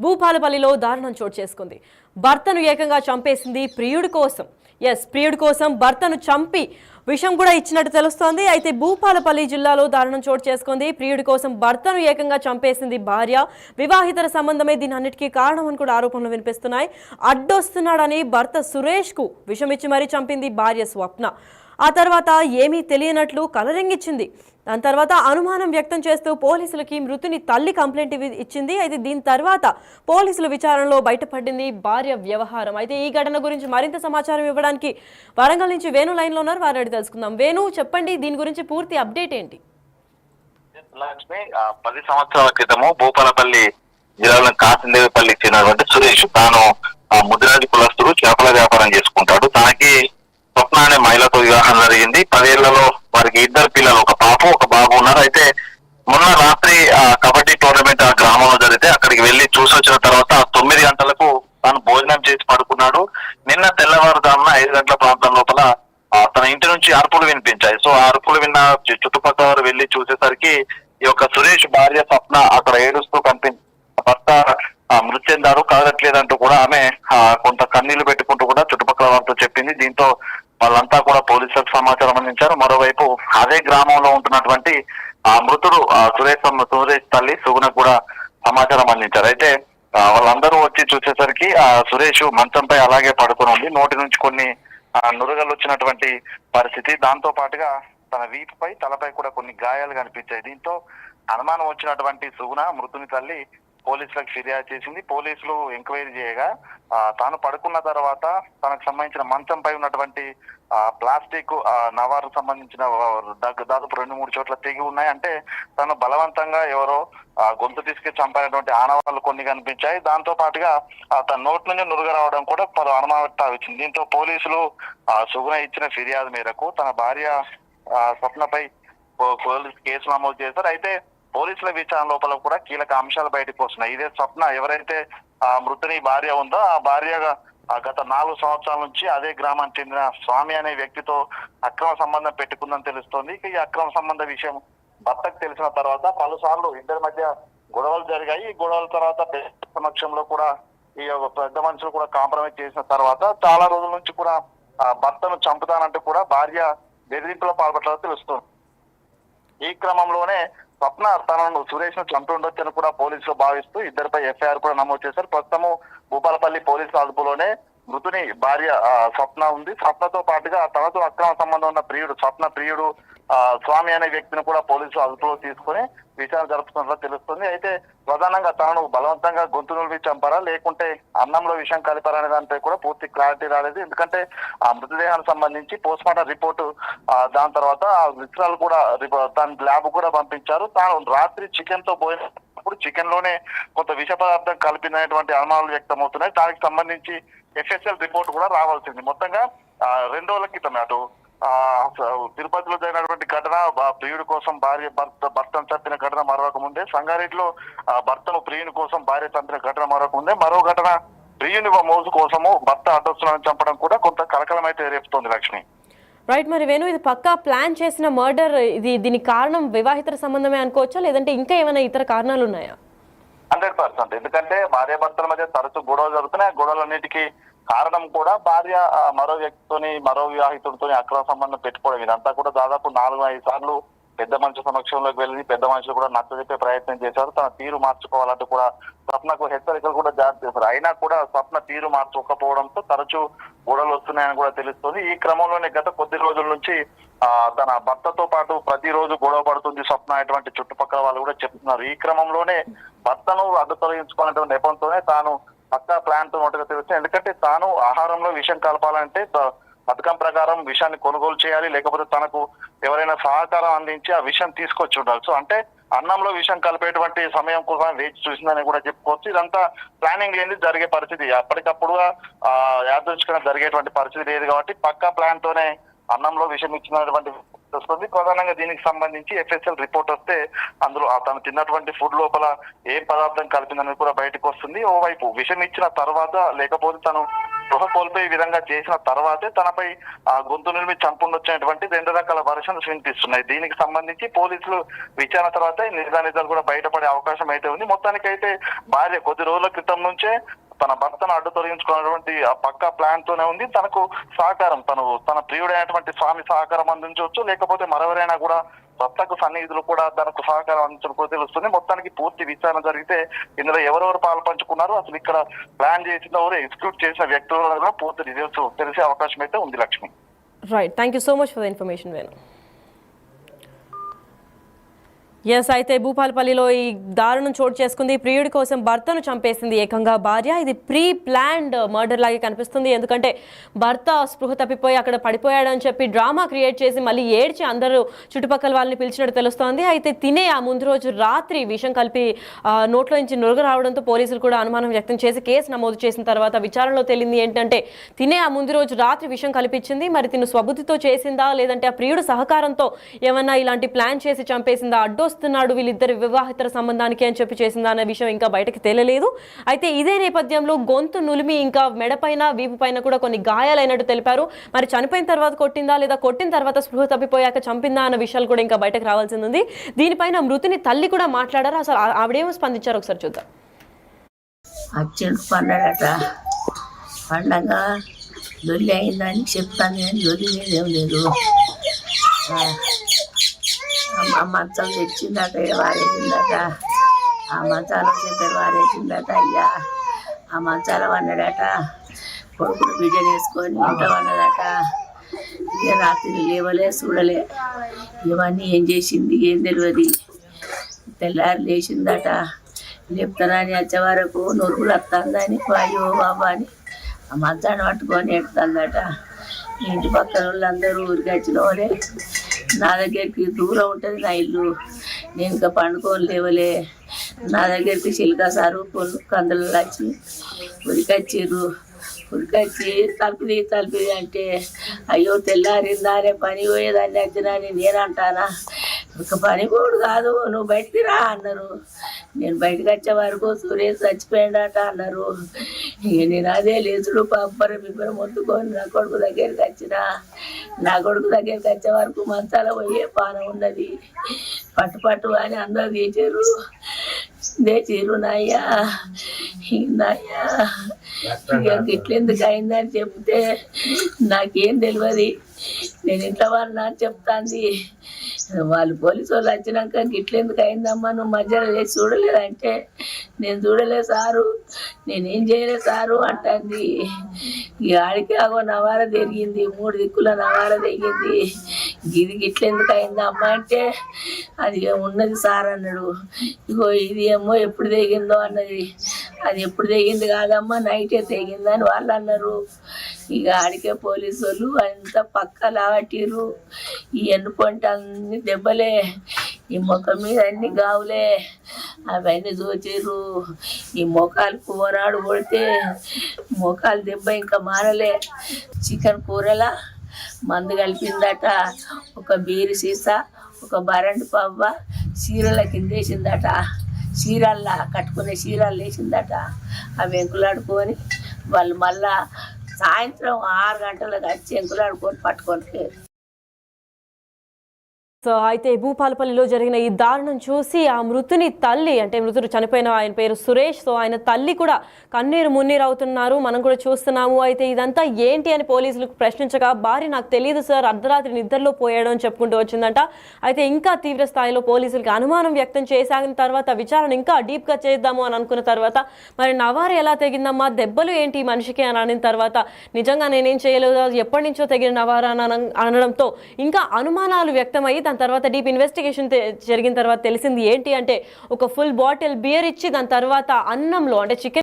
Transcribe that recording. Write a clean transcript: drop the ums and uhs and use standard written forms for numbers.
భూపాలపల్లిలో దారుణం చోటు చేసుకుంది. భర్తను ఏకంగా చంపేసింది ప్రియుడి కోసం. ప్రియుడి కోసం భర్తను చంపి విషం కూడా ఇచ్చినట్టు తెలుస్తోంది. అయితే భూపాలపల్లి జిల్లాలో దారుణం చోటు చేసుకుంది. ప్రియుడి కోసం భర్తను ఏకంగా చంపేసింది భార్య. వివాహితర సంబంధమే దీని అన్నిటికీ కారణం అని కూడా ఆరోపణలు వినిపిస్తున్నాయి. అడ్డొస్తున్నాడని భర్త సురేష్ కు విషం ఇచ్చి మరీ చంపింది భార్య స్వప్న. ఆ తర్వాత ఏమీ తెలియనట్లు కలరింగిచ్చింది. దాని తర్వాత అనుమానం వ్యక్తం చేస్తూ పోలీసులకి మృతుని తల్లి కంప్లైంట్ ఇచ్చింది. అయితే దీని తర్వాత పోలీసుల విచారణలో బయటపడింది భార్య వ్యవహారం. అయితే ఈ ఘటన గురించి మరింత సమాచారం ఇవ్వడానికి వరంగల్ నుంచి వేణు లైన్ లో ఉన్నారు, వారిని తెలుసుకుందాం. వేణు, చెప్పండి, దీని గురించి పూర్తి అప్డేట్ ఏంటి? లక్ష్మి 10 సంవత్సరాల క్రితము భూపాలపల్లి జిల్లాలో కాసిందేవిపల్లికి చెందినటువంటి సురేష్ తాను ముదిరాజు కులస్తుడు, చేపల వ్యాపారం చేసుకుంటాడు. తనకి స్వప్న అనే మహిళతో వివాహం జరిగింది. 10 ఏళ్లలో వారికి 2 పిల్లలు, ఒక పాప ఒక బాబు ఉన్నారు. అయితే మొన్న రాత్రి కబడ్డీ టోర్నమెంట్ ఆ గ్రామంలో జరిగితే అక్కడికి వెళ్లి చూసి వచ్చిన తర్వాత 9 గంటలకు తాను భోజనం చేసి పడుకున్నాడు. నిన్న తెల్లవారుజామున 5 గంటల ప్రాంతం లోపల తన ఇంటి నుంచి అరుపులు వినిపించాయి. సో ఆ అరుపులు విన్న చుట్టుపక్కల వారు వెళ్లి చూసేసరికి ఈ యొక్క సురేష్ భార్య స్వప్న అక్కడ ఏడుస్తూ కనిపించింది. భర్త మృతి చెందారు, కదలట్లేదంటూ కూడా ఆమె కొంత కన్నీళ్లు పెట్టుకుంటూ కూడా చుట్టుపక్కల వారితో చెప్పింది. దీంతో వాళ్ళంతా కూడా పోలీసులకు సమాచారం అందించారు. మరోవైపు అదే గ్రామంలో ఉంటున్నటువంటి మృతుడు సురేష్ తల్లి సుగుణకు కూడా సమాచారం అందించారు. అయితే వాళ్ళందరూ వచ్చి చూసేసరికి సురేష్ మంచంపై అలాగే పడుకుని ఉంది. నోటి నుంచి కొన్ని నురగలు వచ్చినటువంటి పరిస్థితి. దాంతో పాటుగా తన వీపుపై తలపై కూడా కొన్ని గాయాలు కనిపించాయి. దీంతో అనుమానం వచ్చినటువంటి సుగుణ మృతుని తల్లి పోలీసులకు ఫిర్యాదు చేసింది. పోలీసులు ఎంక్వైరీ చేయగా తాను పడుకున్న తర్వాత తనకు సంబంధించిన మంచంపై ఉన్నటువంటి ప్లాస్టిక్ నవారు సంబంధించిన దాదాపు 2-3 చోట్ల తెగి ఉన్నాయి. అంటే తను బలవంతంగా ఎవరో గొంతు తీసుకు చంపినటువంటి ఆనవాళ్లు కొన్ని కనిపించాయి. దాంతో పాటుగా తన నోటి నుంచి నురుగ రావడం కూడా పలు అనుమానం వచ్చింది. దీంతో పోలీసులు సుగుణ ఇచ్చిన ఫిర్యాదు మేరకు తన భార్య స్వప్నపై పోలీసు కేసు నమోదు చేశారు. అయితే పోలీసుల విచారణ లోపల కూడా కీలక అంశాలు బయటకు వస్తున్నాయి. ఇదే స్వప్న ఎవరైతే మృతుని భార్య ఉందో ఆ భార్య గత 4 సంవత్సరాల నుంచి అదే గ్రామానికి చెందిన స్వామి అనే వ్యక్తితో అక్రమ సంబంధం పెట్టుకుందని తెలుస్తోంది. ఈ అక్రమ సంబంధ విషయం భర్తకు తెలిసిన తర్వాత పలుసార్లు ఇద్దరి మధ్య గొడవలు జరిగాయి. ఈ గొడవల తర్వాత సమక్షంలో కూడా ఈ పెద్ద మనుషులు కూడా కాంప్రమైజ్ చేసిన తర్వాత చాలా రోజుల నుంచి కూడా భర్తను చంపుతానంటూ కూడా భార్య బెదిరింపులో పాల్పడాలో తెలుస్తుంది. ఈ క్రమంలోనే స్వప్న తనను సురేష్ ను చంపి ఉండొచ్చని కూడా పోలీసులు భావిస్తూ ఇద్దరిపై ఎఫ్ఐఆర్ కూడా నమోదు చేశారు. ప్రస్తుతము భూపాలపల్లి పోలీసుల అదుపులోనే మృతుని భార్య స్వప్న ఉంది. స్వప్నతో పాటుగా తనతో అక్రమ సంబంధం ఉన్న స్వప్న ప్రియుడు స్వామి అనే వ్యక్తిని కూడా పోలీసులు అదుపులో తీసుకుని విచారణ జరుపుతున్నట్లు తెలుస్తుంది. అయితే ప్రధానంగా తనను బలవంతంగా గొంతు నులిమి చంపారా లేకుంటే అన్నంలో విషయం కలిపారా అనే దానిపై కూడా పూర్తి క్లారిటీ రాలేదు. ఎందుకంటే ఆ మృతదేహానికి సంబంధించి పోస్ట్ మార్టం రిపోర్టు దాని తర్వాత విషయాలు కూడా తన ల్యాబ్ కూడా పంపించారు. తాను రాత్రి చికెన్ తో పోయినప్పుడు చికెన్ లోనే కొంత విష పదార్థం కలిపినటువంటి అనుమానాలు వ్యక్తమవుతున్నాయి. దానికి సంబంధించి ఎఫ్ఎస్ఎల్ రిపోర్ట్ కూడా రావాల్సింది. మొత్తంగా 2 రోజుల క్రితం అటు తిరుపతిలో జరిగినటువంటి ఘటన, ప్రియుడి కోసం భర్తను చంపిన ఘటన మరొక ముందే, సంగారెడ్డిలో భర్తను ప్రియుని కోసం భార్య చంపిన ఘటన మరొక ముందే, మరో ఘటన ప్రియుని మోజు కోసము భర్త అడ్డొస్తున్నాడని చంపడం కూడా కొంత కలకలం అయితే రేపుతోంది. లక్ష్మి, రైట్. మరి వేణు, ఇది పక్కా ప్లాన్ చేసిన మర్డర్, దీనికి కారణం వివాహితర సంబంధమే అనుకోవచ్చా లేదంటే ఇంకా ఏమైనా ఇతర కారణాలు ఉన్నాయా? 100%. ఎందుకంటే భార్య భర్తల మధ్య తరచూ గొడవలు జరుగుతున్నాయి. గొడవలన్నిటికీ కారణం కూడా భార్య మరో వ్యక్తితోని మరో వివాహితుడితోని అక్రమ సంబంధం పెట్టుకోవడం. ఇదంతా కూడా దాదాపు 4-5 సార్లు పెద్ద మనుషుల సమక్షంలోకి వెళ్ళి పెద్ద మనుషులు కూడా నచ్చజెప్పే ప్రయత్నం చేశారు. తన తీరు మార్చుకోవాలంటూ కూడా స్వప్నకు హెచ్చరికలు కూడా జారీ చేశారు. అయినా కూడా స్వప్న తీరు మార్చుకోకపోవడంతో తరచూ గొడవలు వస్తున్నాయని కూడా తెలుస్తుంది. ఈ క్రమంలోనే గత కొద్ది రోజుల నుంచి తన భర్తతో పాటు ప్రతిరోజు గొడవ పడుతుంది స్వప్న అటువంటి చుట్టుపక్కల వాళ్ళు కూడా చెప్తున్నారు. ఈ క్రమంలోనే భర్తను అడ్డు తొలగించుకున్నటువంటి నెపంతోనే తాను పక్కా ప్లాన్ తో ఉన్నట్టుగా తెలుస్తుంది. ఎందుకంటే తాను ఆహారంలో విషం కలపాలంటే పథకం ప్రకారం విషయాన్ని కొనుగోలు చేయాలి, లేకపోతే తనకు ఎవరైనా సహకారం అందించి ఆ విషయం తీసుకొచ్చి ఉండాలి. సో అంటే అన్నంలో విషం కలిపేటువంటి సమయం కోసం వేచి చూసిందని కూడా చెప్పుకోవచ్చు. ఇదంతా ప్లానింగ్ లేని జరిగే పరిస్థితి, అప్పటికప్పుడుగా యాదృచ్ఛికంగా జరిగేటువంటి పరిస్థితి లేదు కాబట్టి పక్కా ప్లాన్ తోనే అన్నంలో విషం ఇచ్చినటువంటి వస్తుంది. ప్రధానంగా దీనికి సంబంధించి ఎఫ్ఎస్ఎల్ రిపోర్ట్ వస్తే అందులో తను తిన్నటువంటి ఫుడ్ లోపల ఏ పదార్థం కలిపిందని కూడా బయటకు వస్తుంది. ఓవైపు విషం ఇచ్చిన తర్వాత లేకపోతే తను స్పృహ కోల్పోయే విధంగా చేసిన తర్వాతే తనపై గొంతు నిలిమి చంపుండొచ్చినటువంటి 2 రకాల వర్షన్స్ వినిపిస్తున్నాయి. దీనికి సంబంధించి పోలీసులు విచారణ తర్వాత నిజాలు కూడా బయటపడే అవకాశం అయితే ఉంది. మొత్తానికైతే భార్య కొద్ది రోజుల క్రితం నుంచే తన భర్తను అడ్డు తొలగించుకున్నటువంటి ఆ పక్కా ప్లాన్ తోనే ఉంది. తనకు సహకారం తన ప్రియుడైనటువంటి స్వామి సహకారం అందించవచ్చు, లేకపోతే మరెవరైనా కూడా భర్తకు సన్నిహితులు కూడా తనకు సహకారం అందించడం కూడా తెలుస్తుంది. మొత్తానికి పూర్తి విచారణ జరిగితే ఇందులో ఎవరెవరు పాలు పంచుకున్నారు, అసలు ఇక్కడ ప్లాన్ చేసిన ఎవరు ఎగ్జిక్యూట్ చేసిన వ్యక్తులు కూడా పూర్తి డీటెయిల్స్ తెలిసే అవకాశం అయితే ఉంది. Lakshmi, right, thank you so much for the information Venu. Yes, అయితే భూపాలపల్లిలో ఈ దారుణం చోటు చేసుకుంది. ప్రియుడి కోసం భర్తను చంపేసింది ఏకంగా భార్య. ఇది ప్రీ ప్లాన్డ్ మర్డర్ లాగే కనిపిస్తుంది. ఎందుకంటే భర్త స్పృహ తప్పిపోయి అక్కడ పడిపోయాడని చెప్పి డ్రామా క్రియేట్ చేసి మళ్ళీ ఏడ్చి అందరూ చుట్టుపక్కల వాళ్ళని పిలిచినట్టు తెలుస్తోంది. అయితే తినే ఆ ముందు రోజు రాత్రి విషం కలిపి నోట్లో నుంచి నురుగు రావడంతో పోలీసులు కూడా అనుమానం వ్యక్తం చేసి కేసు నమోదు చేసిన తర్వాత విచారణలో తేలింది ఏంటంటే తినే ఆ ముందు రోజు రాత్రి విషం కల్పించింది. మరి తిను స్వబుద్ధితో చేసిందా, లేదంటే ఆ ప్రియుడు సహకారంతో ఏమన్నా ఇలాంటి ప్లాన్ చేసి చంపేసిందా, వస్తున్నాడు వీళ్ళిద్దరు వివాహితర సంబంధానికి అని చెప్పి చేసిందా అనే విషయం ఇంకా బయటకు తేలలేదు. అయితే ఇదే నేపథ్యంలో గొంతు నులిమి ఇంకా మెడపైన వీపు పైన కూడా కొన్ని గాయాలైనట్టు తెలిపారు. మరి చనిపోయిన తర్వాత కొట్టిందా, లేదా కొట్టిన తర్వాత స్పృహ తప్పిపోయాక చంపిందా అన్న విషయాలు కూడా ఇంకా బయటకు రావాల్సింది ఉంది. దీనిపైన మృతుని తల్లి కూడా మాట్లాడారు. అసలు ఆవిడేమో స్పందించారు ఒకసారి చూద్దాం. పండగట పండగ దొల్లి అయిందని చెప్తాను, కానీ దొల్లి ఏం లేదు. ఆ మంచం తెచ్చిందట, వారేసిందట. ఆ మంచాల చక్కెర వారేసిందట. అయ్యా ఆ మంచాల వన్నాడట. కొడుకును బిడ్డను వేసుకొని ఉంటామన్నదట. ఇక రాత్రి లేవలే, చూడలే. ఇవన్నీ ఏం చేసింది ఏం తెలియదు. తెల్లారి లేచిందట. లేపుతానని వచ్చే వరకు నొరుగులు వస్తుందని అయ్యో బాబా అని ఆ మంచాన్ని పట్టుకొని ఎడుతుందట. ఇంటి పక్కన వాళ్ళందరూ ఊరికి వచ్చిన వాళ్ళే. నా దగ్గరికి దూరం ఉంటుంది నా ఇల్లు, నేను ఇంకా పండుకొని లేవలే. నా దగ్గరికి చిలుక సారు కందులు వచ్చి ఉరికొచ్చిర్రు. ఉరికొచ్చి తలుపుది అంటే అయ్యో తెల్లారిందానే పని పోయేదాన్ని వచ్చినాని నేనంటానా. ఒక పని పోడు కాదు, నువ్వు బయటికి రా అన్నారు. నేను బయటకు వచ్చే వరకు సురేష్ చచ్చిపోయాడట అన్నారు. ఇక నేను అదే లేచుడు బిబ్బరం మొత్తుకొని నా కొడుకు దగ్గరికి వచ్చిన. నా కొడుకు దగ్గరికి వచ్చే వరకు మంచాల పోయే పానం ఉన్నది. పట్టు అని అందరూ తెచ్చిర్రు నాయ్యా. ఇక ఇట్లెందుకు అయిందని చెప్తే నాకేం తెలియదు. నేను ఇంట్లో వాళ్ళ చెప్తాంది. వాళ్ళు పోలీసు వాళ్ళు వచ్చినాక గిట్లెందుకు అయిందమ్మా, నువ్వు మధ్యలో వేసి చూడలేదంటే నేను చూడలేదు సారు, నేనేం చేయలేదు సారు అంటుంది. ఈ ఆడికి ఆగో నవార తిరిగింది, 3 దిక్కుల నవార తెగింది. ఇది గిట్లెందుకు అయిందమ్మా అంటే అది ఉన్నది సార్ అన్నాడు. ఇగో ఇది ఏమో ఎప్పుడు తెగిందో అన్నది. అది ఎప్పుడు తెగింది కాదమ్మా, నైటే తెగిందని వాళ్ళు అన్నారు. ఇక ఆడికే పోలీసు వాళ్ళు అంత పక్క లావట్టిర్రు. ఈ ఎన్నుపంట అన్ని దెబ్బలే, ఈ ముఖం మీద అన్ని గావులే, అవన్నీ చూచిర్రు. ఈ మొఖాలు కూరాడు కొడితే మొఖాలు దెబ్బ ఇంకా మారలే. చికెన్ కూరలా మందు కలిపిందట. ఒక బీరు సీసా, ఒక బరండి పవ్వ చీరల కిందేసిందట. చీరల్లా కట్టుకునే చీరలు వేసిందట. అవి ఎంకులాడుకొని వాళ్ళు మళ్ళా సాయంత్రం 6 గంటలకు వచ్చి ఎంకులాడుకొని పట్టుకొని. సో అయితే భూపాలపల్లిలో జరిగిన ఈ దారుణం చూసి ఆ మృతుని తల్లి, అంటే మృతుడు చనిపోయిన ఆయన పేరు సురేష్, సో ఆయన తల్లి కూడా కన్నీరు మున్నీరు అవుతున్నారు. మనం కూడా చూస్తున్నాము. అయితే ఇదంతా ఏంటి అని పోలీసులకు ప్రశ్నించగా భార్య నాకు తెలియదు సార్, అర్ధరాత్రి నిద్రలో పోయాడు అని చెప్పుకుంటూ వచ్చిందంట. అయితే ఇంకా తీవ్ర స్థాయిలో పోలీసులకి అనుమానం వ్యక్తం చేసాగిన తర్వాత విచారణ ఇంకా డీప్గా చేద్దాము అని అనుకున్న తర్వాత మరి నవారు ఎలా తెగిందమ్మా, దెబ్బలు ఏంటి మనిషికి అని అనిన తర్వాత నిజంగా నేనేం చేయలేదు, ఎప్పటి నుంచో తెగిన నవారు అనడంతో ఇంకా అనుమానాలు వ్యక్తమయ్యి దాని తర్వాత డీప్ ఇన్వెస్టిగేషన్ జరిగిన తర్వాత తెలిసింది ఏంటి అంటే ఒక ఫుల్ బాటిల్ బియర్ ఇచ్చి దాని తర్వాత అన్నంలో అంటే చికెన్